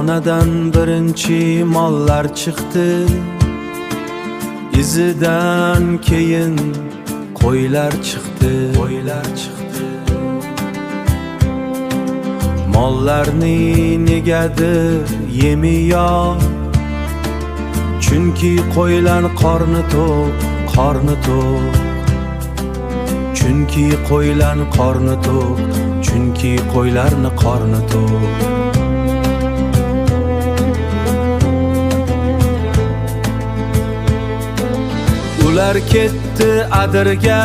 Molxonadan birinchi mollar chiqdi, izidan keyin qo'ylar chiqdi. Mollarni negadir yemiyor, chunki qo'ylar qorni to'q. Chunki qo'ylar qorni to'q, chunki qo'ylarni qorni to'q. Ular ketdi adirga,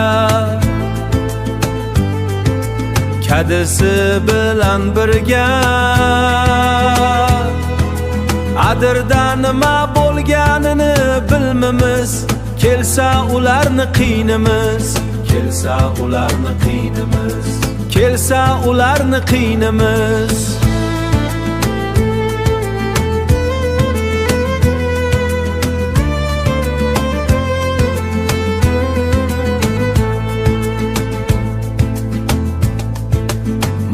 kadisi bilan birga. Adirda nima bo'lganini bilmaymiz, kelsa ularni qiynimiz.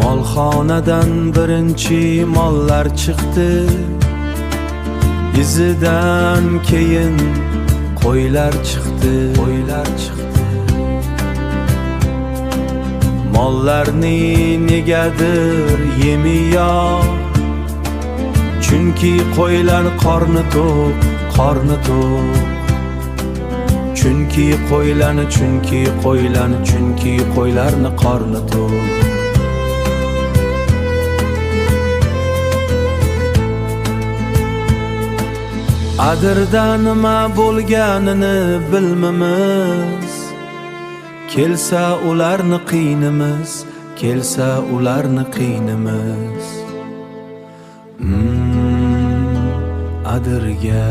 Molxonadan birinchi mollar chiqdi, izidan keyin qo'ylar chiqdi. Mollarni negadir yemiyor, chunki qo'ylar qorni to'q. Chunki qo'ylarni qorni to'q. Adirda nima bo'lganini bilmaymiz, kelsa ularni qiynimiz. Adirga